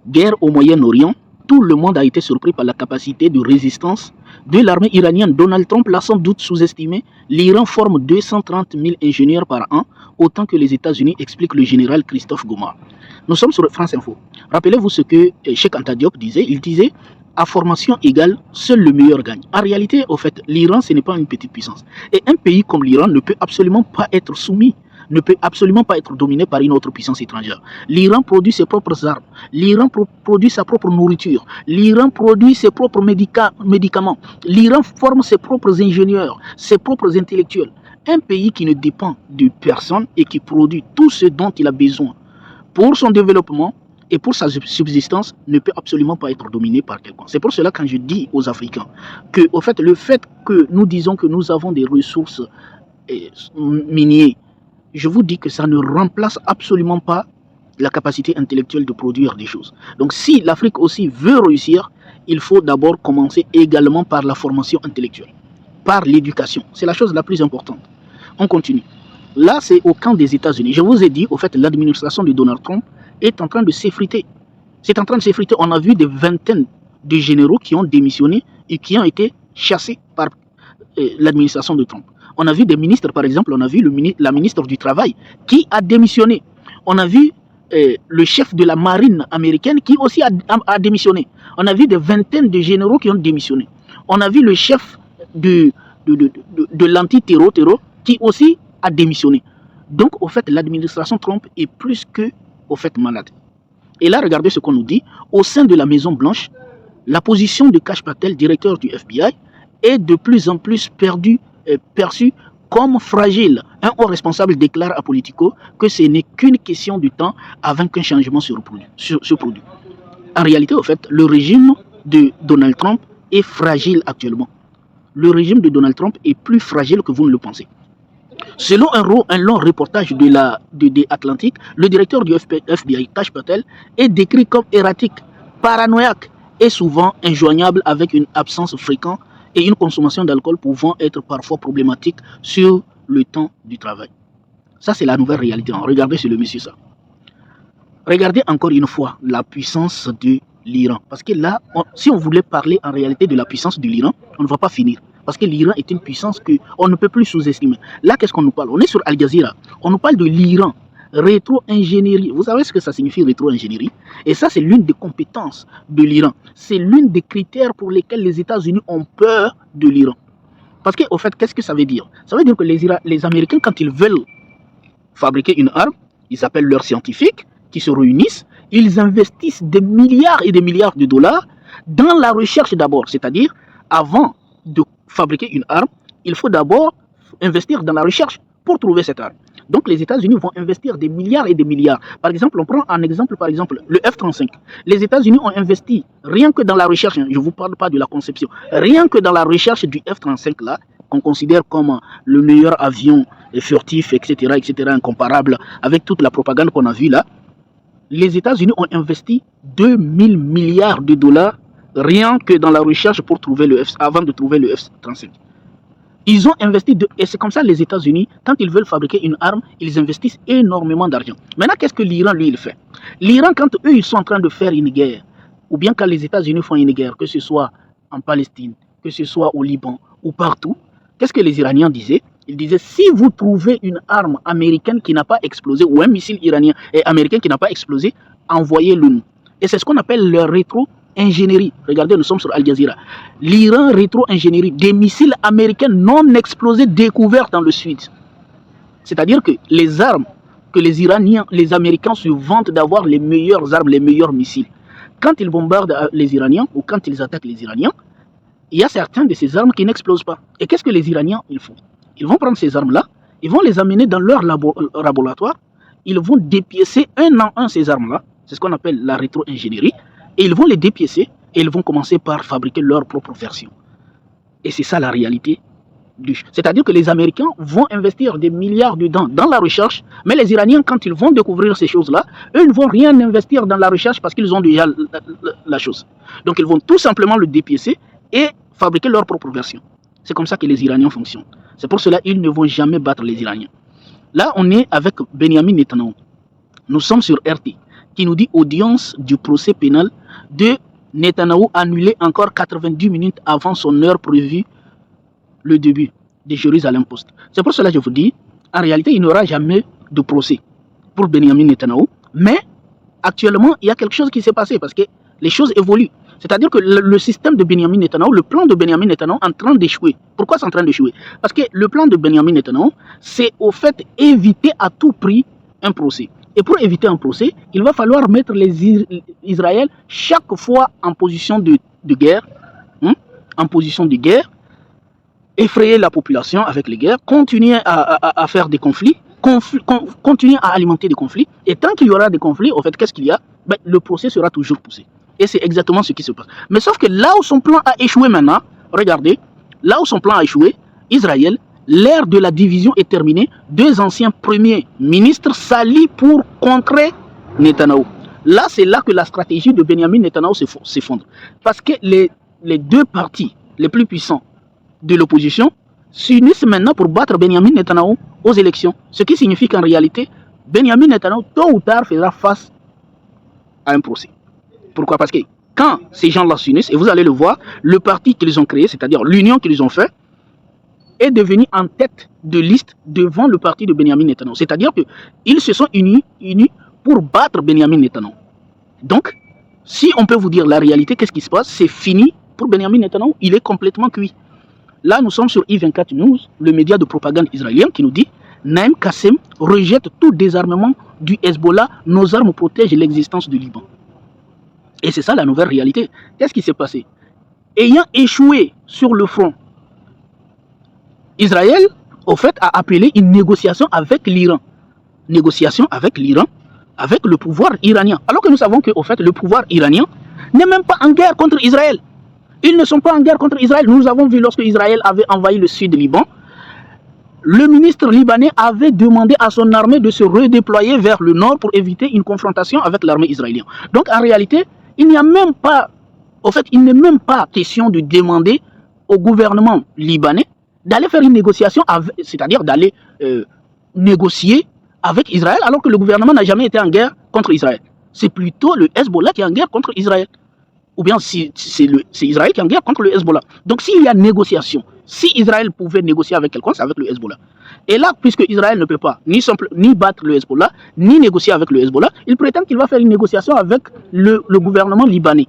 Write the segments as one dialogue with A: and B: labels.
A: guerre au Moyen-Orient, tout le monde a été surpris par la capacité de résistance de l'armée iranienne. Donald Trump l'a sans doute sous-estimé. L'Iran forme 230 000 ingénieurs par an, autant que les États-Unis, explique le général Christophe Gomar. Nous sommes sur France Info. Rappelez-vous ce que Cheikh Anta Diop disait. Il disait, à formation égale, seul le meilleur gagne. En réalité, au fait, l'Iran, ce n'est pas une petite puissance. Et un pays comme l'Iran ne peut absolument pas être soumis, ne peut absolument pas être dominé par une autre puissance étrangère. L'Iran produit ses propres armes, l'Iran produit sa propre nourriture, l'Iran produit ses propres médicaments, l'Iran forme ses propres ingénieurs, ses propres intellectuels. Un pays qui ne dépend de personne et qui produit tout ce dont il a besoin pour son développement et pour sa subsistance ne peut absolument pas être dominé par quelqu'un. C'est pour cela quand je dis aux Africains que, au fait, le fait que nous disons que nous avons des ressources minières, je vous dis que ça ne remplace absolument pas la capacité intellectuelle de produire des choses. Donc si l'Afrique aussi veut réussir, il faut d'abord commencer également par la formation intellectuelle, par l'éducation. C'est la chose la plus importante. On continue. Là, c'est au camp des États-Unis. Je vous ai dit, au fait, l'administration de Donald Trump est en train de s'effriter. C'est en train de s'effriter. On a vu des vingtaines de généraux qui ont démissionné et qui ont été chassés par l'administration de Trump. On a vu des ministres, par exemple, on a vu la ministre du Travail qui a démissionné. On a vu le chef de la marine américaine qui aussi a démissionné. On a vu des vingtaines de généraux qui ont démissionné. On a vu le chef de l'anti-terror qui aussi a démissionné. Donc, au fait, l'administration Trump est plus que, au fait, malade. Et là, regardez ce qu'on nous dit. Au sein de la Maison-Blanche, la position de Kash Patel, directeur du FBI, est de plus en plus perçue comme fragile. Un haut responsable déclare à Politico que ce n'est qu'une question de temps avant qu'un changement se produise. En réalité, au fait, le régime de Donald Trump est fragile actuellement. Le régime de Donald Trump est plus fragile que vous ne le pensez. Selon un long reportage de Atlantic, le directeur du FBI, Kash Patel, est décrit comme erratique, paranoïaque et souvent injoignable avec une absence fréquente et une consommation d'alcool pouvant être parfois problématique sur le temps du travail. Ça, c'est la nouvelle réalité. Regardez sur le monsieur ça. Regardez encore une fois la puissance de l'Iran. Parce que là, si on voulait parler en réalité de la puissance de l'Iran, on ne va pas finir. Parce que l'Iran est une puissance qu'on ne peut plus sous-estimer. Là, qu'est-ce qu'on nous parle? On est sur Al Jazeera. On nous parle de l'Iran. Rétro-ingénierie. Vous savez ce que ça signifie rétro-ingénierie? Et ça, c'est l'une des compétences de l'Iran. C'est l'une des critères pour lesquels les États-Unis ont peur de l'Iran. Parce qu'au fait, qu'est-ce que ça veut dire? Ça veut dire que les Américains, quand ils veulent fabriquer une arme, ils appellent leurs scientifiques qui se réunissent, ils investissent des milliards et des milliards de dollars dans la recherche d'abord. C'est-à-dire, avant de fabriquer une arme, il faut d'abord investir dans la recherche pour trouver cette arme. Donc les États-Unis vont investir des milliards et des milliards. Par exemple, on prend un exemple, par exemple, le F-35. Les États-Unis ont investi rien que dans la recherche, je ne vous parle pas de la conception, rien que dans la recherche du F-35 là, qu'on considère comme le meilleur avion furtif, etc., incomparable avec toute la propagande qu'on a vue là. Les États-Unis ont investi 2000 milliards de dollars rien que dans la recherche pour trouver avant de trouver le F-35. Ils ont investi, et c'est comme ça les États-Unis, quand ils veulent fabriquer une arme, ils investissent énormément d'argent. Maintenant, qu'est-ce que l'Iran, lui, il fait? L'Iran, quand eux, ils sont en train de faire une guerre, ou bien quand les États-Unis font une guerre, que ce soit en Palestine, que ce soit au Liban, ou partout, qu'est-ce que les Iraniens disaient? Ils disaient, si vous trouvez une arme américaine qui n'a pas explosé, ou un missile iranien et américain qui n'a pas explosé, envoyez-le nous. Et c'est ce qu'on appelle le rétro-ingénierie. Regardez, nous sommes sur Al Jazeera. L'Iran rétro-ingénierie, des missiles américains non explosés découverts dans le sud. C'est-à-dire que les armes que les Iraniens, les Américains se vantent d'avoir les meilleures armes, les meilleurs missiles. Quand ils bombardent les Iraniens ou quand ils attaquent les Iraniens, il y a certaines de ces armes qui n'explosent pas. Et qu'est-ce que les Iraniens ils font? Ils vont prendre ces armes-là, ils vont les amener dans leur laboratoire, ils vont dépiécer un en un ces armes-là, c'est ce qu'on appelle la rétro-ingénierie, et ils vont les dépiécer et ils vont commencer par fabriquer leur propre version. Et c'est ça la réalité. C'est-à-dire que les Américains vont investir des milliards dedans dans la recherche, mais les Iraniens, quand ils vont découvrir ces choses-là, eux ne vont rien investir dans la recherche parce qu'ils ont déjà la chose. Donc ils vont tout simplement le dépiécer et fabriquer leur propre version. C'est comme ça que les Iraniens fonctionnent. C'est pour cela qu'ils ne vont jamais battre les Iraniens. Là, on est avec Benjamin Netanyahu. Nous sommes sur RT. qui nous dit audience du procès pénal de Netanyahou annulé encore 90 minutes avant son heure prévue, le début de Jérusalem Post. C'est pour cela que je vous dis, en réalité, il n'y aura jamais de procès pour Benjamin Netanyahou, mais actuellement, il y a quelque chose qui s'est passé parce que les choses évoluent. C'est-à-dire que le système de Benjamin Netanyahou, le plan de Benjamin Netanyahou est en train d'échouer. Pourquoi c'est en train d'échouer? Parce que le plan de Benjamin Netanyahou, c'est au fait éviter à tout prix un procès. Et pour éviter un procès, il va falloir mettre les Israël chaque fois en position de guerre, en position de guerre, effrayer la population avec les guerres, continuer à faire des conflits, continuer à alimenter des conflits. Et tant qu'il y aura des conflits, au fait, qu'est-ce qu'il y a? Ben, le procès sera toujours poussé. Et c'est exactement ce qui se passe. Mais sauf que là où son plan a échoué maintenant, regardez, là où son plan a échoué, Israël, l'ère de la division est terminée. Deux anciens premiers ministres s'allient pour contrer Netanyahou. Là, c'est là que la stratégie de Benjamin Netanyahou s'effondre. Parce que les deux partis les plus puissants de l'opposition s'unissent maintenant pour battre Benjamin Netanyahou aux élections. Ce qui signifie qu'en réalité, Benjamin Netanyahou, tôt ou tard, fera face à un procès. Pourquoi? Parce que quand ces gens-là s'unissent, et vous allez le voir, le parti qu'ils ont créé, c'est-à-dire l'union qu'ils ont fait, est devenu en tête de liste devant le parti de Benjamin Netanyahou. C'est-à-dire qu'ils se sont unis pour battre Benjamin Netanyahou. Donc, si on peut vous dire la réalité, qu'est-ce qui se passe? C'est fini pour Benjamin Netanyahou, il est complètement cuit. Là, nous sommes sur I24 News, le média de propagande israélien, qui nous dit Naim Kassem rejette tout désarmement du Hezbollah, nos armes protègent l'existence du Liban. Et c'est ça la nouvelle réalité. Qu'est-ce qui s'est passé? Ayant échoué sur le front, Israël, au fait, a appelé une négociation avec l'Iran. Négociation avec l'Iran, avec le pouvoir iranien. Alors que nous savons que, au fait, le pouvoir iranien n'est même pas en guerre contre Israël. Ils ne sont pas en guerre contre Israël. Nous avons vu lorsque Israël avait envahi le sud du Liban, le ministre libanais avait demandé à son armée de se redéployer vers le nord pour éviter une confrontation avec l'armée israélienne. Donc en réalité, il n'y a même pas, au fait, il n'est même pas question de demander au gouvernement libanais d'aller faire une négociation, c'est-à-dire d'aller négocier avec Israël, alors que le gouvernement n'a jamais été en guerre contre Israël. C'est plutôt le Hezbollah qui est en guerre contre Israël. Ou bien c'est Israël qui est en guerre contre le Hezbollah. Donc s'il y a négociation, si Israël pouvait négocier avec quelqu'un, c'est avec le Hezbollah. Et là, puisque Israël ne peut pas ni battre le Hezbollah, ni négocier avec le Hezbollah, il prétend qu'il va faire une négociation avec le gouvernement libanais.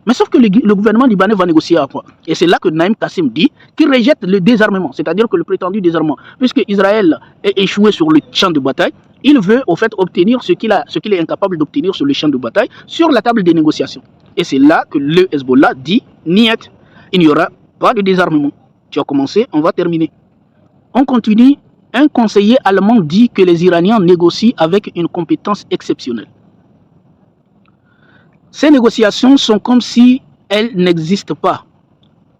A: Mais sauf que le gouvernement libanais va négocier à quoi? Et c'est là que Naim Kassem dit qu'il rejette le désarmement, c'est-à-dire que le prétendu désarmement, puisque Israël est échoué sur le champ de bataille, il veut au fait obtenir ce qu'il est incapable d'obtenir sur le champ de bataille, sur la table des négociations. Et c'est là que le Hezbollah dit, niet, il n'y aura pas de désarmement. Tu as commencé, on va terminer. On continue. Un conseiller allemand dit que les Iraniens négocient avec une compétence exceptionnelle. Ces négociations sont comme si elles n'existent pas,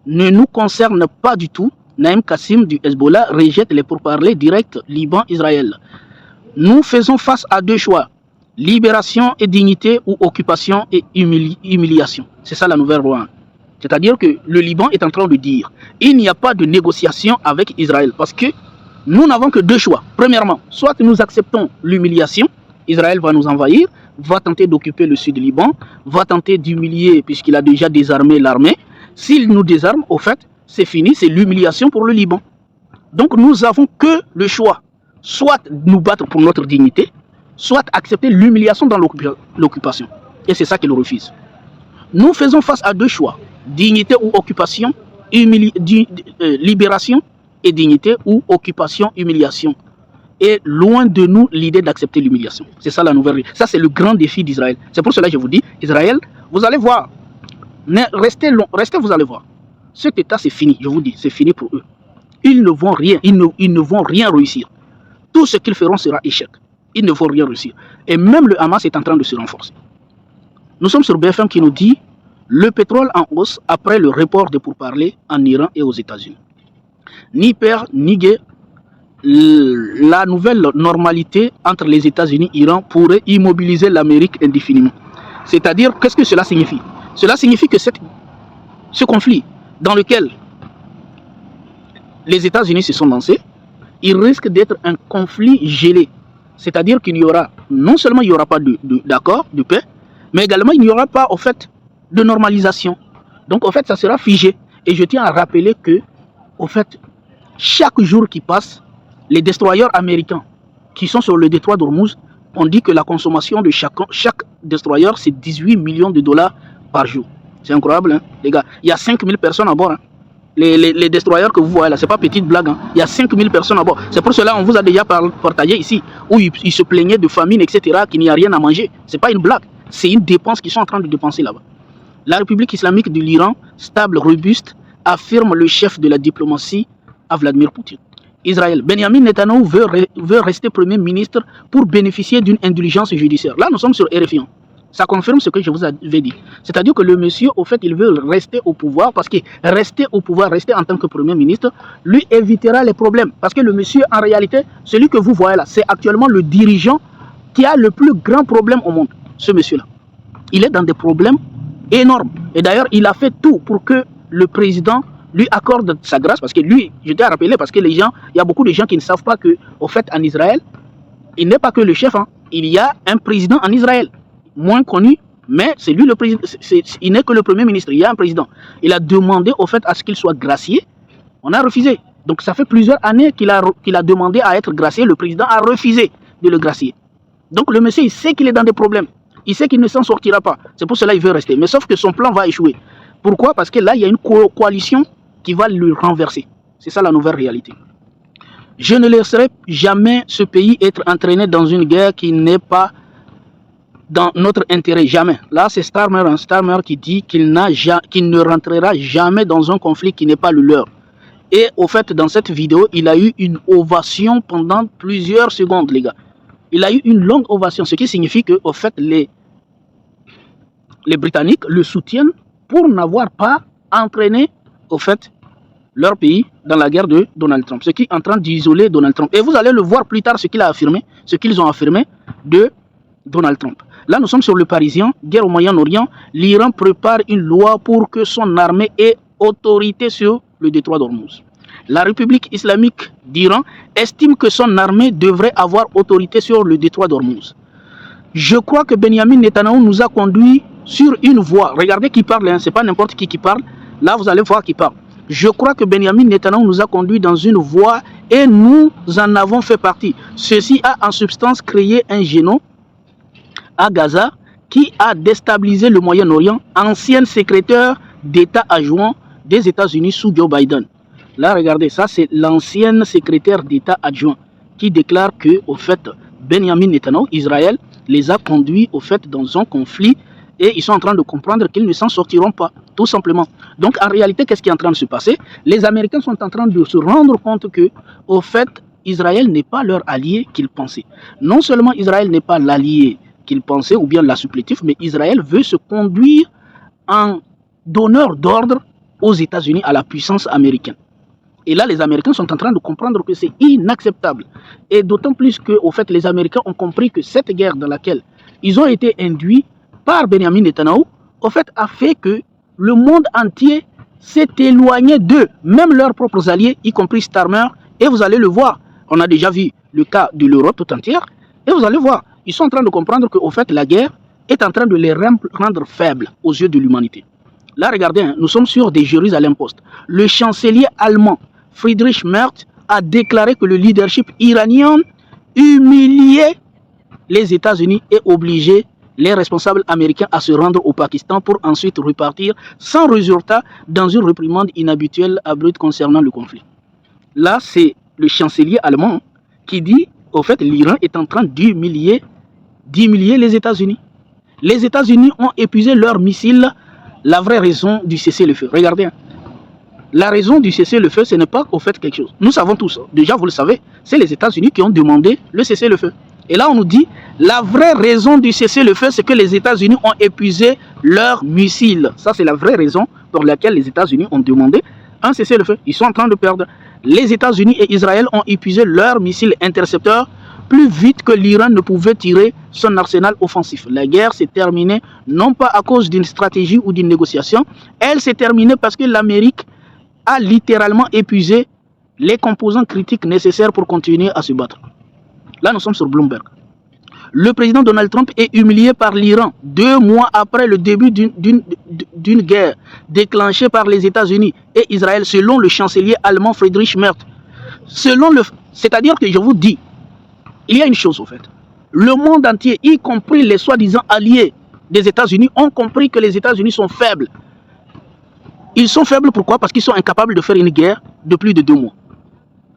A: ne nous concernent pas du tout. Naim Kassem du Hezbollah rejette les pourparlers directs Liban-Israël. Nous faisons face à deux choix, libération et dignité ou occupation et humiliation. C'est ça la nouvelle loi. C'est-à-dire que le Liban est en train de dire il n'y a pas de négociation avec Israël parce que nous n'avons que deux choix. Premièrement, soit nous acceptons l'humiliation, Israël va nous envahir, va tenter d'occuper le sud du Liban, va tenter d'humilier puisqu'il a déjà désarmé l'armée. S'il nous désarme, au fait, c'est fini, c'est l'humiliation pour le Liban. Donc nous n'avons que le choix, soit nous battre pour notre dignité, soit accepter l'humiliation dans l'occupation. Et c'est ça qu'il refuse. Nous faisons face à deux choix, dignité ou occupation, libération et dignité ou occupation, humiliation. Et loin de nous l'idée d'accepter l'humiliation. C'est ça la nouvelle. Ça c'est le grand défi d'Israël. C'est pour cela que je vous dis, Israël, vous allez voir. Restez, vous allez voir. Cet état c'est fini, je vous dis, c'est fini pour eux. Ils ne vont rien, ils ne vont rien réussir. Tout ce qu'ils feront sera échec. Ils ne vont rien réussir. Et même le Hamas est en train de se renforcer. Nous sommes sur BFM qui nous dit le pétrole en hausse après le report de pourparlers en Iran et aux États-Unis. Ni père ni guerre. La nouvelle normalité entre les États-Unis et l'Iran pourrait immobiliser l'Amérique indéfiniment. C'est-à-dire, qu'est-ce que cela signifie? Cela signifie que ce conflit dans lequel les États-Unis se sont lancés, il risque d'être un conflit gelé. C'est-à-dire qu'il n'y aura, non seulement il n'y aura pas d'accord, de paix, mais également il n'y aura pas, au fait, de normalisation. Donc, au fait, ça sera figé. Et je tiens à rappeler que, au fait, chaque jour qui passe, les destroyers américains qui sont sur le détroit d'Ormuz, on dit que la consommation de chaque destroyer, c'est 18 millions de dollars par jour. C'est incroyable, hein, les gars. Il y a 5000 personnes à bord. Hein. Les destroyers que vous voyez là, c'est pas petite blague. Hein. Il y a 5000 personnes à bord. C'est pour cela qu'on vous a déjà partagé ici, où ils se plaignaient de famine, etc., qu'il n'y a rien à manger. C'est pas une blague. C'est une dépense qu'ils sont en train de dépenser là-bas. La République islamique de l'Iran, stable, robuste, affirme le chef de la diplomatie à Vladimir Poutine. Israël, Benjamin Netanyahu veut rester Premier ministre pour bénéficier d'une indulgence judiciaire. Là, nous sommes sur RFI. Ça confirme ce que je vous avais dit. C'est-à-dire que le monsieur, au fait, il veut rester au pouvoir parce que rester au pouvoir, rester en tant que Premier ministre, lui évitera les problèmes. Parce que le monsieur, en réalité, celui que vous voyez là, c'est actuellement le dirigeant qui a le plus grand problème au monde, ce monsieur-là. Il est dans des problèmes énormes. Et d'ailleurs, il a fait tout pour que le président lui accorde sa grâce, parce que lui, je t'ai rappelé, parce que les gens, il y a beaucoup de gens qui ne savent pas que, au fait, en Israël, il n'est pas que le chef, hein, il y a un président en Israël, moins connu, mais c'est lui le président, il n'est que le premier ministre, il y a un président. Il a demandé, au fait, à ce qu'il soit gracié, on a refusé. Donc ça fait plusieurs années qu'il a demandé à être gracié, le président a refusé de le gracier. Donc le monsieur, il sait qu'il est dans des problèmes, il sait qu'il ne s'en sortira pas, c'est pour cela qu'il veut rester, mais sauf que son plan va échouer. Pourquoi? Parce que là, il y a une coalition qui va le renverser. C'est ça la nouvelle réalité. Je ne laisserai jamais ce pays être entraîné dans une guerre qui n'est pas dans notre intérêt. Jamais. Là, c'est Starmer, un Starmer qui dit qu'il ne rentrera jamais dans un conflit qui n'est pas le leur. Et au fait, dans cette vidéo, il a eu une ovation pendant plusieurs secondes, les gars. Il a eu une longue ovation, ce qui signifie que, au fait, les Britanniques le soutiennent pour n'avoir pas entraîné, au fait, leur pays dans la guerre de Donald Trump, ce qui est en train d'isoler Donald Trump. Et vous allez le voir plus tard, ce qu'il a affirmé, ce qu'ils ont affirmé de Donald Trump. Là, nous sommes sur le Parisien, guerre au Moyen-Orient. L'Iran prépare une loi pour que son armée ait autorité sur le détroit d'Ormuz. La République islamique d'Iran estime que son armée devrait avoir autorité sur le détroit d'Ormuz. Je crois que Benjamin Netanyahu nous a conduits sur une voie. Regardez qui parle, hein, ce n'est pas n'importe qui parle. Là, vous allez voir qui parle. Je crois que Benjamin Netanyahu nous a conduits dans une voie et nous en avons fait partie. Ceci a en substance créé un génome à Gaza qui a déstabilisé le Moyen-Orient, ancienne secrétaire d'État adjoint des États-Unis sous Joe Biden. Là, regardez, ça c'est l'ancienne secrétaire d'État adjoint qui déclare que, au fait, Benjamin Netanyahu, Israël, les a conduits, au fait, dans un conflit et ils sont en train de comprendre qu'ils ne s'en sortiront pas, tout simplement. Donc, en réalité, qu'est-ce qui est en train de se passer? Les Américains sont en train de se rendre compte que, au fait, Israël n'est pas leur allié qu'ils pensaient. Non seulement Israël n'est pas l'allié qu'ils pensaient, ou bien l'assuplétif, mais Israël veut se conduire en donneur d'ordre aux États-Unis, à la puissance américaine. Et là, les Américains sont en train de comprendre que c'est inacceptable. Et d'autant plus que, au fait, les Américains ont compris que cette guerre dans laquelle ils ont été induits par Benjamin Netanyahu, au fait, a fait que le monde entier s'est éloigné d'eux, même leurs propres alliés, y compris Starmer. Et vous allez le voir, on a déjà vu le cas de l'Europe tout entière. Et vous allez voir, ils sont en train de comprendre que, au fait, la guerre est en train de les rendre faibles aux yeux de l'humanité. Là, regardez, hein, nous sommes sur des Jérusalem Post. Le chancelier allemand Friedrich Merz a déclaré que le leadership iranien humiliait les États-Unis et obligeait les responsables américains à se rendre au Pakistan pour ensuite repartir sans résultat dans une réprimande inhabituelle abrupte concernant le conflit. Là, c'est le chancelier allemand qui dit, au fait, l'Iran est en train d'humilier les États-Unis. Les États-Unis ont épuisé leurs missiles. La vraie raison du cessez-le-feu. Regardez, hein. La raison du cessez-le-feu, ce n'est pas au fait quelque chose. Nous savons tous, déjà vous le savez, c'est les États-Unis qui ont demandé le cessez-le-feu. Et là, on nous dit, la vraie raison du cessez-le-feu, c'est que les États-Unis ont épuisé leurs missiles. Ça, c'est la vraie raison pour laquelle les États-Unis ont demandé un cessez-le-feu. Ils sont en train de perdre. Les États-Unis et Israël ont épuisé leurs missiles intercepteurs plus vite que l'Iran ne pouvait tirer son arsenal offensif. La guerre s'est terminée non pas à cause d'une stratégie ou d'une négociation, elle s'est terminée parce que l'Amérique a littéralement épuisé les composants critiques nécessaires pour continuer à se battre. Là, nous sommes sur Bloomberg. Le président Donald Trump est humilié par l'Iran 2 mois après le début d'une guerre déclenchée par les États-Unis et Israël, selon le chancelier allemand Friedrich Merz. C'est-à-dire que je vous dis, il y a une chose au fait. Le monde entier, y compris les soi-disant alliés des États-Unis, ont compris que les États-Unis sont faibles. Ils sont faibles pourquoi? Parce qu'ils sont incapables de faire une guerre de plus de 2 mois.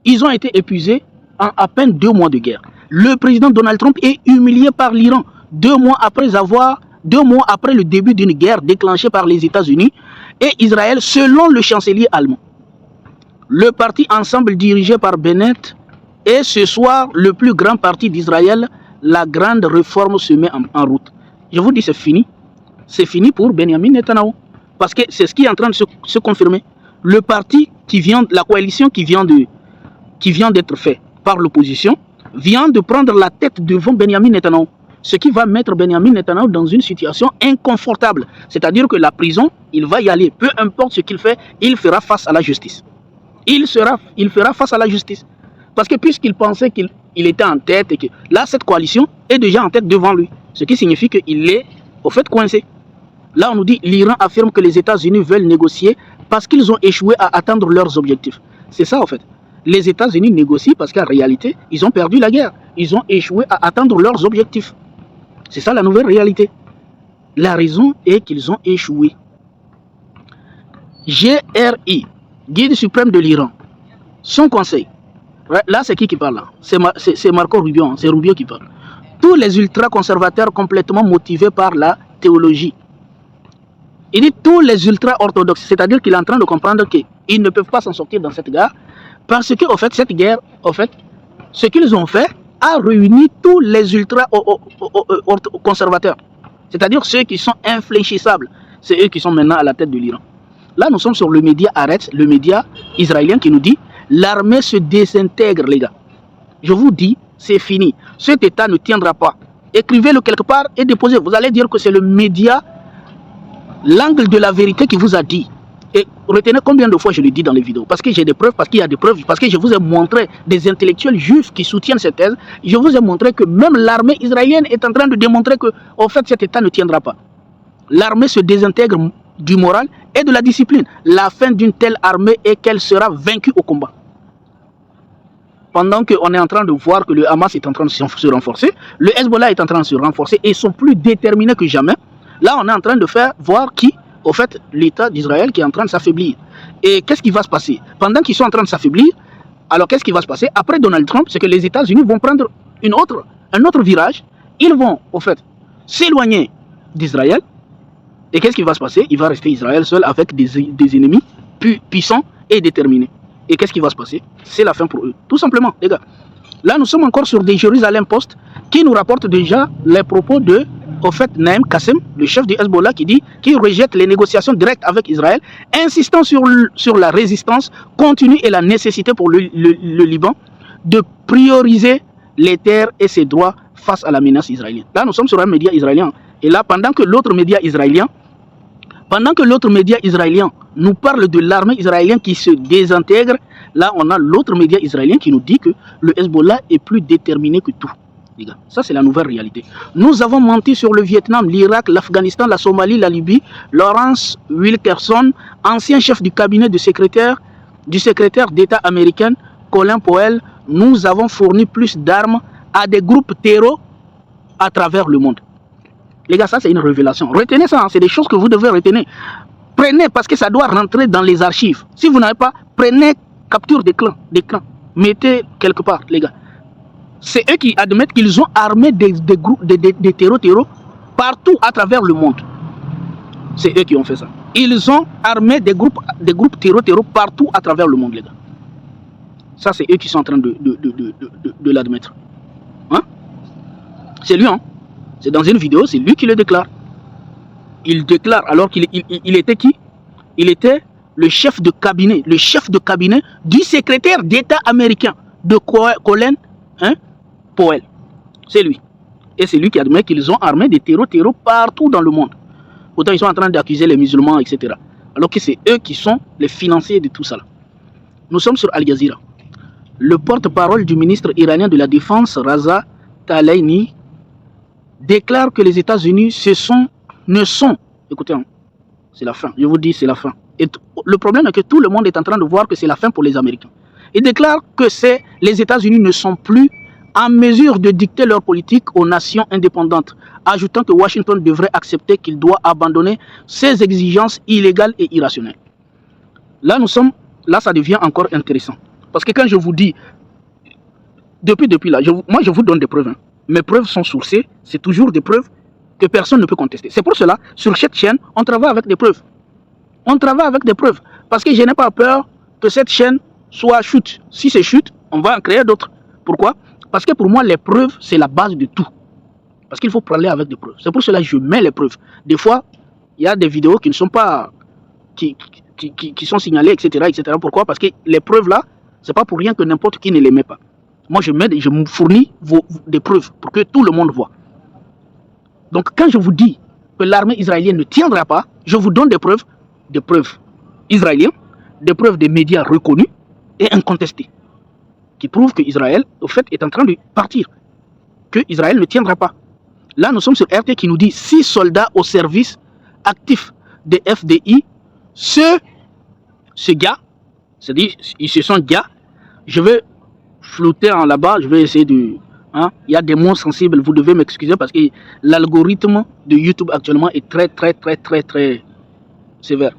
A: Ils ont été épuisés en à peine 2 mois de guerre. Le président Donald Trump est humilié par l'Iran 2 mois après le début d'une guerre déclenchée par les États-Unis et Israël, selon le chancelier allemand. Le parti Ensemble dirigé par Bennett est ce soir le plus grand parti d'Israël. La grande réforme se met en route. Je vous dis, c'est fini. C'est fini pour Benjamin Netanyahu. Parce que c'est ce qui est en train de se confirmer. Le parti la coalition qui vient d'être fait par l'opposition, vient de prendre la tête devant Benjamin Netanyahu. Ce qui va mettre Benjamin Netanyahu dans une situation inconfortable. C'est-à-dire que la prison, il va y aller. Peu importe ce qu'il fait, il fera face à la justice. Il fera face à la justice. Parce que puisqu'il pensait qu'il était en tête, et que là, cette coalition est déjà en tête devant lui. Ce qui signifie qu'il est, au fait, coincé. Là, on nous dit, l'Iran affirme que les États-Unis veulent négocier parce qu'ils ont échoué à atteindre leurs objectifs. C'est ça, en fait. Les États-Unis négocient parce qu'en réalité, ils ont perdu la guerre. Ils ont échoué à atteindre leurs objectifs. C'est ça la nouvelle réalité. La raison est qu'ils ont échoué. GRI, Guide suprême de l'Iran, son conseil. Là, c'est qui parle là? C'est Marco Rubio, hein, c'est Rubio qui parle. Tous les ultra-conservateurs complètement motivés par la théologie. Il dit tous les ultra-orthodoxes, c'est-à-dire qu'il est en train de comprendre qu'ils ne peuvent pas s'en sortir dans cette guerre, parce que, au fait, cette guerre, au fait, ce qu'ils ont fait a réuni tous les ultra-conservateurs. C'est-à-dire ceux qui sont infléchissables. C'est eux qui sont maintenant à la tête de l'Iran. Là, nous sommes sur le média Haaretz, le média israélien qui nous dit l'armée se désintègre, les gars. Je vous dis, c'est fini. Cet État ne tiendra pas. Écrivez-le quelque part et déposez. Vous allez dire que c'est le média, l'angle de la vérité qui vous a dit. Et retenez combien de fois je le dis dans les vidéos. Parce que j'ai des preuves, parce qu'il y a des preuves, parce que je vous ai montré des intellectuels juifs qui soutiennent cette thèse. Je vous ai montré que même l'armée israélienne est en train de démontrer que, en fait, cet État ne tiendra pas. L'armée se désintègre du moral et de la discipline. La fin d'une telle armée est qu'elle sera vaincue au combat. Pendant qu'on est en train de voir que le Hamas est en train de se renforcer, le Hezbollah est en train de se renforcer et ils sont plus déterminés que jamais. Là, on est en train de faire voir qui, au fait, l'État d'Israël qui est en train de s'affaiblir. Et qu'est-ce qui va se passer? Pendant qu'ils sont en train de s'affaiblir, alors qu'est-ce qui va se passer? Après Donald Trump, c'est que les États-Unis vont prendre un autre virage. Ils vont, au fait, s'éloigner d'Israël. Et qu'est-ce qui va se passer? Il va rester Israël seul avec des ennemis puissants et déterminés. Et qu'est-ce qui va se passer? C'est la fin pour eux. Tout simplement, les gars. Là, nous sommes encore sur des Jérusalem Post qui nous rapportent déjà les propos de, au fait, Naim Kassem, le chef du Hezbollah, qui rejette les négociations directes avec Israël, insistant sur la résistance continue et la nécessité pour le Liban de prioriser les terres et ses droits face à la menace israélienne. Là, nous sommes sur un média israélien. Et là, pendant que l'autre média israélien nous parle de l'armée israélienne qui se désintègre, là, on a l'autre média israélien qui nous dit que le Hezbollah est plus déterminé que tout. Les gars, ça, c'est la nouvelle réalité. Nous avons menti sur le Vietnam, l'Irak, l'Afghanistan, la Somalie, la Libye. Lawrence Wilkerson, ancien chef du cabinet du secrétaire d'État américain, Colin Powell, nous avons fourni plus d'armes à des groupes terroristes à travers le monde. Les gars, ça c'est une révélation. Retenez ça, hein, c'est des choses que vous devez retenir. Prenez, parce que ça doit rentrer dans les archives. Si vous n'avez pas, prenez capture d'écran. Mettez quelque part, les gars. C'est eux qui admettent qu'ils ont armé des groupes, des terroristes partout à travers le monde. C'est eux qui ont fait ça. Ils ont armé des groupes terroristes partout à travers le monde, les gars. Ça, c'est eux qui sont en train de l'admettre. Hein? C'est lui, hein? C'est dans une vidéo, c'est lui qui le déclare. Il déclare alors qu'il était qui? Il était le chef de cabinet du secrétaire d'État américain de Colin Powell. C'est lui. Et c'est lui qui admet qu'ils ont armé des terroristes partout dans le monde. Pourtant, ils sont en train d'accuser les musulmans, etc. Alors que c'est eux qui sont les financiers de tout ça. Là. Nous sommes sur Al Jazeera. le porte-parole du ministre iranien de la Défense, Raza Taleini, déclare que les États-Unis écoutez, c'est la fin, je vous dis, c'est la fin. Et le problème est que tout le monde est en train de voir que c'est la fin pour les Américains. Il déclare que les États-Unis ne sont plus en mesure de dicter leur politique aux nations indépendantes, ajoutant que Washington devrait accepter qu'il doit abandonner ses exigences illégales et irrationnelles. Là, ça devient encore intéressant. Parce que quand je vous dis, depuis là, moi je vous donne des preuves. Hein. Mes preuves sont sourcées, c'est toujours des preuves que personne ne peut contester. C'est pour cela, sur cette chaîne, on travaille avec des preuves. On travaille avec des preuves. Parce que je n'ai pas peur que cette chaîne soit chute. Si c'est chute, on va en créer d'autres. Pourquoi? Parce que pour moi, les preuves, c'est la base de tout. Parce qu'il faut parler avec des preuves. C'est pour cela que je mets les preuves. Des fois, il y a des vidéos qui ne sont pas... qui sont signalées, etc., etc. Pourquoi? Parce que les preuves là, c'est pas pour rien que n'importe qui ne les met pas. Moi, je me fournis des preuves pour que tout le monde voit. Donc, quand je vous dis que l'armée israélienne ne tiendra pas, je vous donne des preuves israéliennes, des preuves des médias reconnus et incontestés, qui prouvent que Israël, au fait, est en train de partir, que Israël ne tiendra pas. Là, nous sommes sur RT qui nous dit 6 soldats au service actif des FDI, ce gars, c'est-à-dire, ils se sont gars, je vais flouter en là-bas, je vais essayer de... Hein, il y a des mots sensibles, vous devez m'excuser parce que l'algorithme de YouTube actuellement est très sévère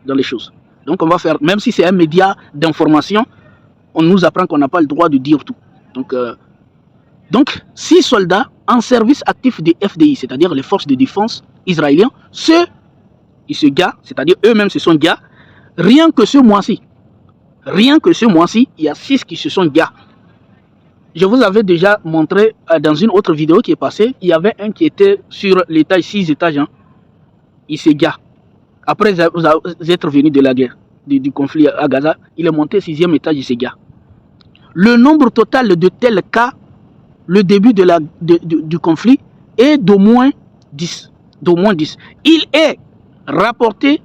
A: dans les choses. Donc on va faire, même si c'est un média d'information, on nous apprend qu'on n'a pas le droit de dire tout. Donc 6 soldats en service actif des FDI, c'est-à-dire les forces de défense israéliennes, ce gars, c'est-à-dire eux-mêmes se sont gars, rien que ce mois-ci, il y a 6 qui se sont gars. Je vous avais déjà montré dans une autre vidéo qui est passée, il y avait un qui était sur l'étage, 6 étages, hein. Il s'est gars. Après être venu de la guerre, du conflit à Gaza, il est monté au 6e étage, il s'est gars. Le nombre total de tels cas, le début du conflit, est d'au moins 10. Il est rapporté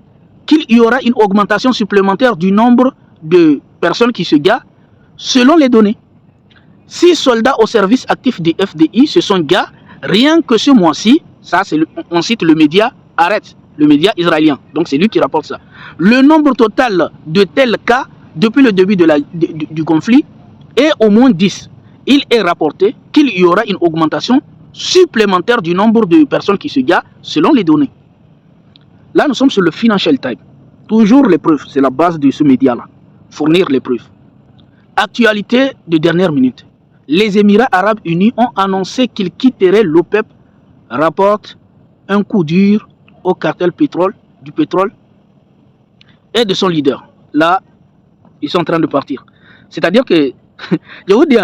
A: qu'il y aura une augmentation supplémentaire du nombre de personnes qui se gardent selon les données. 6 soldats au service actif des FDI se sont gars rien que ce mois-ci. Ça, on cite le média Haaretz, le média israélien. Donc c'est lui qui rapporte ça. Le nombre total de tels cas depuis le début du conflit est au moins 10. Il est rapporté qu'il y aura une augmentation supplémentaire du nombre de personnes qui se gardent selon les données. Là, nous sommes sur le Financial Times. Toujours les preuves, c'est la base de ce média-là. Fournir les preuves. Actualité de dernière minute. Les Émirats Arabes Unis ont annoncé qu'ils quitteraient l'OPEP, rapporte un coup dur au cartel du pétrole et de son leader. Là, ils sont en train de partir. C'est-à-dire que, je vous dis,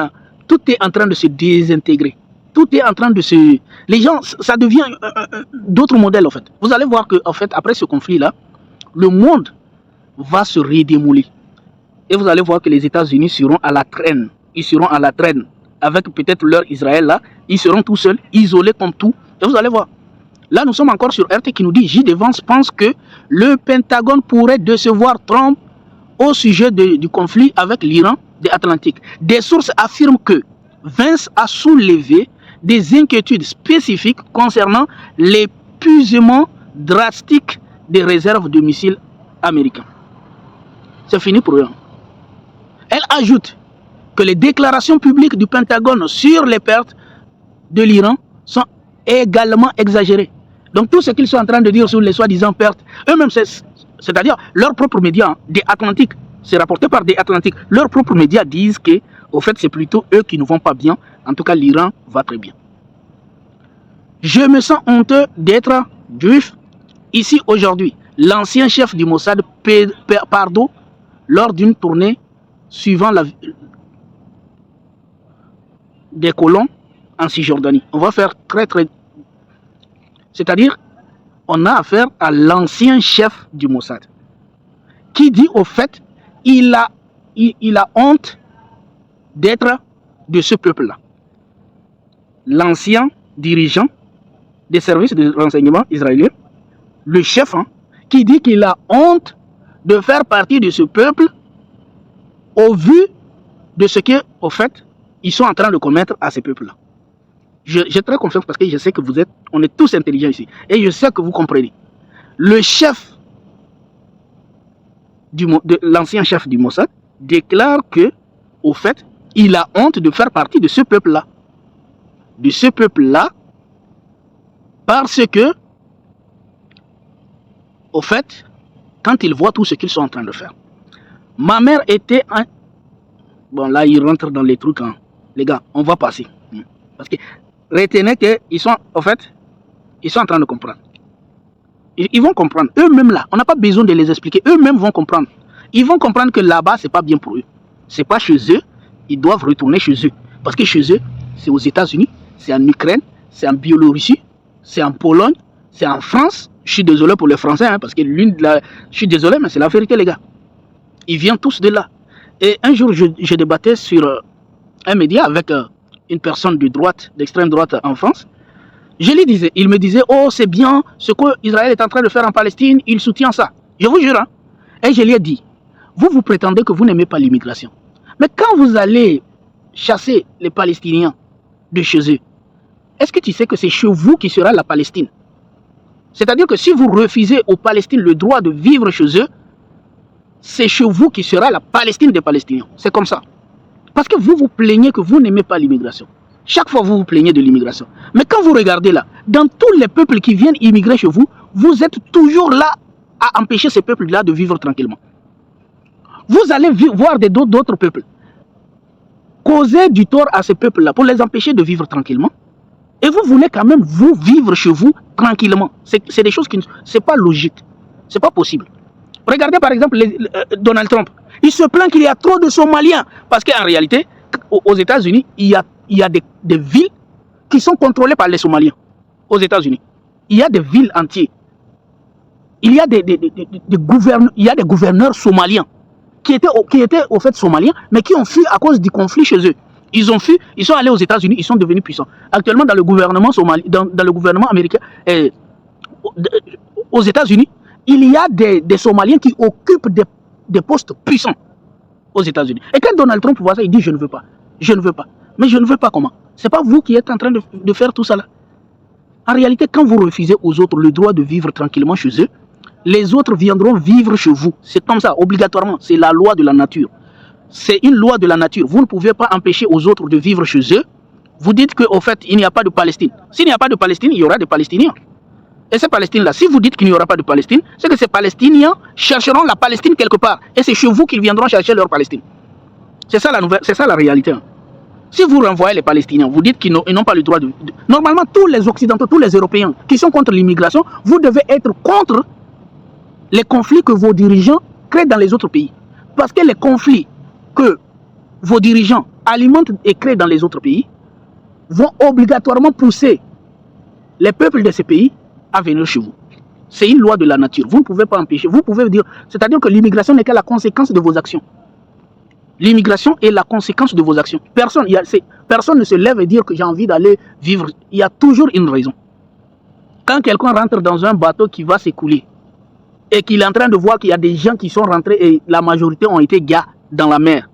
A: tout est en train de se désintégrer. Tout est en train de se... Les gens, ça devient d'autres modèles en fait. Vous allez voir que, en fait, après ce conflit-là, le monde va se redémolir. Et vous allez voir que les États-Unis seront à la traîne. Ils seront à la traîne. Avec peut-être leur Israël là, ils seront tout seuls, isolés comme tout. Et vous allez voir. Là, nous sommes encore sur RT qui nous dit J. Vance pense que le Pentagone pourrait décevoir Trump au sujet du conflit avec l'Iran de l'Atlantique. Des sources affirment que Vance a soulevé des inquiétudes spécifiques concernant l'épuisement drastique des réserves de missiles américains. C'est fini pour eux. Elle ajoute que les déclarations publiques du Pentagone sur les pertes de l'Iran sont également exagérées. Donc tout ce qu'ils sont en train de dire sur les soi-disant pertes, eux-mêmes, c'est-à-dire leurs propres médias, des Atlantiques, c'est rapporté par des Atlantiques, leurs propres médias disent que, au fait, c'est plutôt eux qui ne vont pas bien. En tout cas, l'Iran va très bien. Je me sens honteux d'être juif ici aujourd'hui. L'ancien chef du Mossad, Pardo, lors d'une tournée suivant des colons en Cisjordanie. On va faire très... C'est-à-dire, on a affaire à l'ancien chef du Mossad qui dit au fait, il a honte d'être de ce peuple-là. L'ancien dirigeant des services de renseignement israéliens, le chef, qui dit qu'il a honte de faire partie de ce peuple au vu de ce que, au fait, ils sont en train de commettre à ces peuples-là. J'ai très confiance parce que je sais que on est tous intelligents ici. Et je sais que vous comprenez. Le chef, l'ancien chef du Mossad, déclare que, au fait, il a honte de faire partie de ce peuple-là. De ce peuple-là, parce que, au fait, quand il voit tout ce qu'ils sont en train de faire. Ma mère était un... Bon, là, il rentre dans les trucs. Hein. Les gars, on va passer. Parce que, retenez qu'ils sont, au fait, ils sont en train de comprendre. Ils vont comprendre. Eux-mêmes, là, on n'a pas besoin de les expliquer. Eux-mêmes vont comprendre. Ils vont comprendre que là-bas, c'est pas bien pour eux. C'est pas chez eux. Ils doivent retourner chez eux. Parce que chez eux, c'est aux États-Unis, c'est en Ukraine, c'est en Biélorussie, c'est en Pologne, c'est en France. Je suis désolé pour les Français, hein, parce que je suis désolé, mais c'est la vérité, les gars. Ils viennent tous de là. Et un jour, je débattais sur un média avec une personne de droite, d'extrême droite en France. Il me disait, oh, c'est bien ce qu'Israël est en train de faire en Palestine, il soutient ça. Je vous jure, hein. Et je lui ai dit, vous prétendez que vous n'aimez pas l'immigration. Mais quand vous allez chasser les Palestiniens de chez eux, est-ce que tu sais que c'est chez vous qui sera la Palestine? C'est-à-dire que si vous refusez aux Palestiniens le droit de vivre chez eux, c'est chez vous qui sera la Palestine des Palestiniens. C'est comme ça. Parce que vous vous plaignez que vous n'aimez pas l'immigration. Chaque fois, vous vous plaignez de l'immigration. Mais quand vous regardez là, dans tous les peuples qui viennent immigrer chez vous, vous êtes toujours là à empêcher ces peuples-là de vivre tranquillement. Vous allez voir d'autres peuples causer du tort à ces peuples-là pour les empêcher de vivre tranquillement. Et vous voulez quand même vous vivre chez vous tranquillement. C'est des choses qui ne sont pas logiques. C'est pas possible. Regardez par exemple Donald Trump. Il se plaint qu'il y a trop de Somaliens. Parce qu'en réalité, aux États-Unis, il y a des villes qui sont contrôlées par les Somaliens. Aux États-Unis. Il y a des villes entières. Il y a des gouverneurs somaliens qui étaient au fait somaliens, mais qui ont fui à cause du conflit chez eux. Ils ont fui, ils sont allés aux États-Unis, ils sont devenus puissants. Actuellement, dans le gouvernement dans le gouvernement américain, aux États-Unis, il y a des Somaliens qui occupent des postes puissants aux États-Unis. Et quand Donald Trump voit ça, il dit je ne veux pas. Je ne veux pas. Mais je ne veux pas comment? C'est pas vous qui êtes en train de faire tout ça là. En réalité, quand vous refusez aux autres le droit de vivre tranquillement chez eux, les autres viendront vivre chez vous. C'est comme ça, obligatoirement. C'est la loi de la nature. C'est une loi de la nature. Vous ne pouvez pas empêcher aux autres de vivre chez eux. Vous dites qu'au fait, il n'y a pas de Palestine. S'il n'y a pas de Palestine, il y aura des Palestiniens. Et ces Palestiniens-là, si vous dites qu'il n'y aura pas de Palestine, c'est que ces Palestiniens chercheront la Palestine quelque part. Et c'est chez vous qu'ils viendront chercher leur Palestine. C'est ça la réalité. Hein. Si vous renvoyez les Palestiniens, vous dites qu'ils n'ont pas le droit de... Normalement, tous les Occidentaux, tous les Européens qui sont contre l'immigration, vous devez être contre les conflits que vos dirigeants créent dans les autres pays. Parce que les conflits que vos dirigeants alimentent et créent dans les autres pays vont obligatoirement pousser les peuples de ces pays à venir chez vous. C'est une loi de la nature. Vous ne pouvez pas empêcher. Vous pouvez dire, c'est-à-dire que l'immigration n'est que la conséquence de vos actions. L'immigration est la conséquence de vos actions. Personne ne se lève et dit que j'ai envie d'aller vivre. Il y a toujours une raison. Quand quelqu'un rentre dans un bateau qui va s'écouler et qu'il est en train de voir qu'il y a des gens qui sont rentrés et la majorité ont été gars dans la mer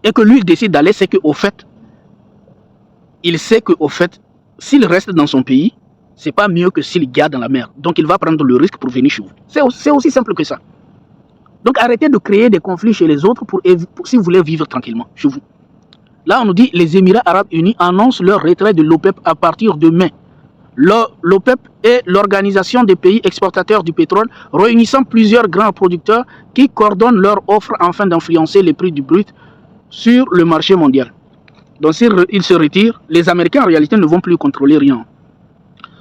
A: et que lui il décide d'aller, c'est qu'au fait, il sait qu'au fait, s'il reste dans son pays, c'est pas mieux que s'il gars dans la mer. Donc il va prendre le risque pour venir chez vous. C'est aussi simple que ça. Donc arrêtez de créer des conflits chez les autres si vous voulez vivre tranquillement chez vous. Là on nous dit les Émirats Arabes Unis annoncent leur retrait de l'OPEP à partir de mai. L'OPEP est l'organisation des pays exportateurs du pétrole réunissant plusieurs grands producteurs qui coordonnent leurs offres afin d'influencer les prix du brut sur le marché mondial. Donc s'ils se retirent, les Américains en réalité ne vont plus contrôler rien.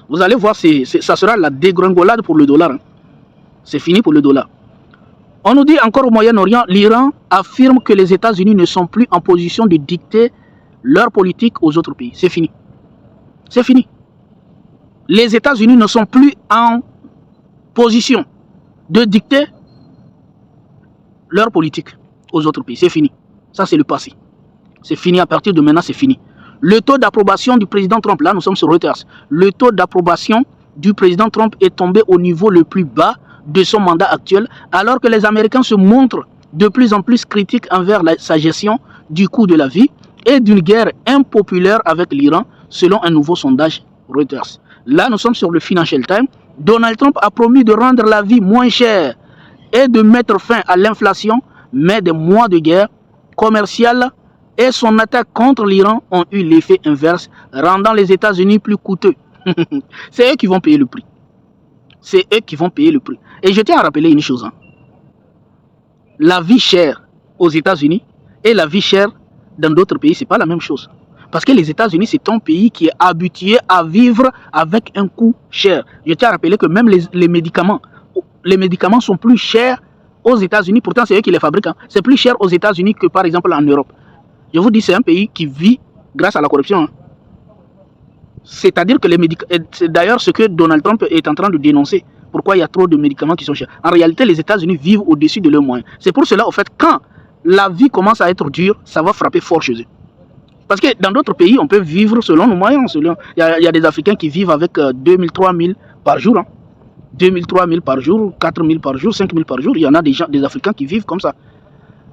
A: Vous allez voir, ça sera la dégringolade pour le dollar. Hein. C'est fini pour le dollar. On nous dit encore au Moyen-Orient, l'Iran affirme que les États-Unis ne sont plus en position de dicter leur politique aux autres pays. C'est fini. C'est fini. Les États-Unis ne sont plus en position de dicter leur politique aux autres pays. C'est fini. Ça, c'est le passé. C'est fini. À partir de maintenant, c'est fini. Le taux d'approbation du président Trump, là, nous sommes sur Reuters. Le taux d'approbation du président Trump est tombé au niveau le plus bas de son mandat actuel, alors que les Américains se montrent de plus en plus critiques envers sa gestion du coût de la vie et d'une guerre impopulaire avec l'Iran, selon un nouveau sondage Reuters. Là, nous sommes sur le Financial Times. Donald Trump a promis de rendre la vie moins chère et de mettre fin à l'inflation, mais des mois de guerre commerciale et son attaque contre l'Iran ont eu l'effet inverse, rendant les États-Unis plus coûteux. C'est eux qui vont payer le prix. C'est eux qui vont payer le prix. Et je tiens à rappeler une chose. La vie chère aux États-Unis et la vie chère dans d'autres pays, ce n'est pas la même chose. Parce que les États-Unis, c'est un pays qui est habitué à vivre avec un coût cher. Je tiens à rappeler que même les médicaments sont plus chers aux États-Unis. Pourtant, c'est eux qui les fabriquent. C'est plus cher aux États-Unis que par exemple en Europe. Je vous dis, c'est un pays qui vit grâce à la corruption. C'est-à-dire que les médicaments... C'est d'ailleurs ce que Donald Trump est en train de dénoncer. Pourquoi il y a trop de médicaments qui sont chers. En réalité, les États-Unis vivent au-dessus de leurs moyens. C'est pour cela, au fait, quand la vie commence à être dure, ça va frapper fort chez eux. Parce que dans d'autres pays, on peut vivre selon nos moyens. Il y a des Africains qui vivent avec 2 000, 3 000 par jour. 2 000, 3 000 par jour, 4 000 par jour, 5 000 par jour. Il y en a des Africains qui vivent comme ça.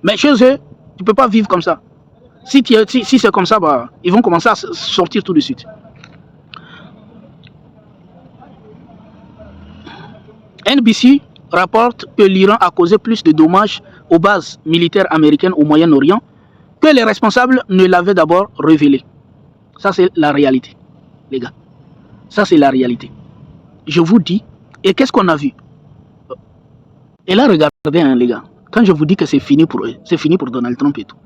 A: Mais chez eux, tu ne peux pas vivre comme ça. Si c'est comme ça, bah, ils vont commencer à sortir tout de suite. NBC rapporte que l'Iran a causé plus de dommages aux bases militaires américaines au Moyen-Orient que les responsables ne l'avaient d'abord révélé. Ça, c'est la réalité, les gars. Ça, c'est la réalité. Je vous dis, et qu'est-ce qu'on a vu? Et là, regardez, hein, les gars, quand je vous dis que c'est fini pour eux, c'est fini pour Donald Trump et tout.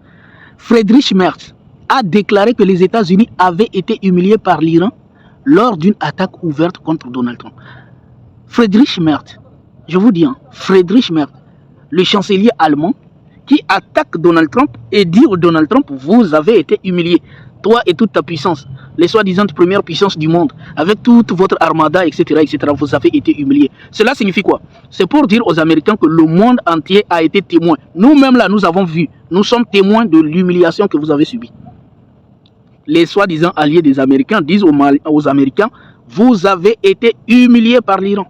A: Friedrich Merz a déclaré que les États-Unis avaient été humiliés par l'Iran lors d'une attaque ouverte contre Donald Trump. Friedrich Merz, je vous dis, hein, Friedrich Merz, le chancelier allemand, qui attaque Donald Trump et dit au Donald Trump, vous avez été humilié, toi et toute ta puissance, les soi-disant premières puissances du monde, avec toute votre armada, etc., vous avez été humilié. Cela signifie quoi? C'est pour dire aux Américains que le monde entier a été témoin. Nous-mêmes là, nous avons vu, nous sommes témoins de l'humiliation que vous avez subie. Les soi-disant alliés des Américains disent aux Américains, vous avez été humiliés par l'Iran.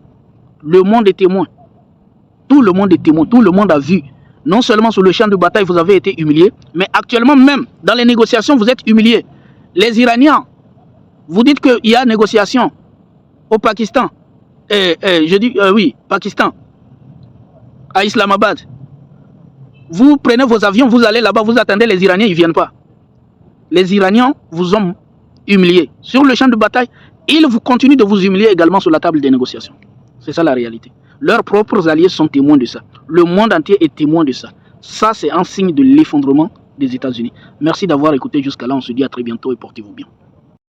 A: Le monde est témoin. Tout le monde est témoin, tout le monde a vu. Non seulement sur le champ de bataille, vous avez été humiliés, mais actuellement même, dans les négociations, vous êtes humiliés. Les Iraniens, vous dites qu'il y a négociation au Pakistan. Je dis, oui, Pakistan, à Islamabad. Vous prenez vos avions, vous allez là-bas, vous attendez les Iraniens, ils ne viennent pas. Les Iraniens vous ont humiliés. Sur le champ de bataille, ils vous continuent de vous humilier également sur la table des négociations. C'est ça la réalité. Leurs propres alliés sont témoins de ça. Le monde entier est témoin de ça. Ça, c'est un signe de l'effondrement des États-Unis. Merci d'avoir écouté jusqu'à là. On se dit à très bientôt et portez-vous bien.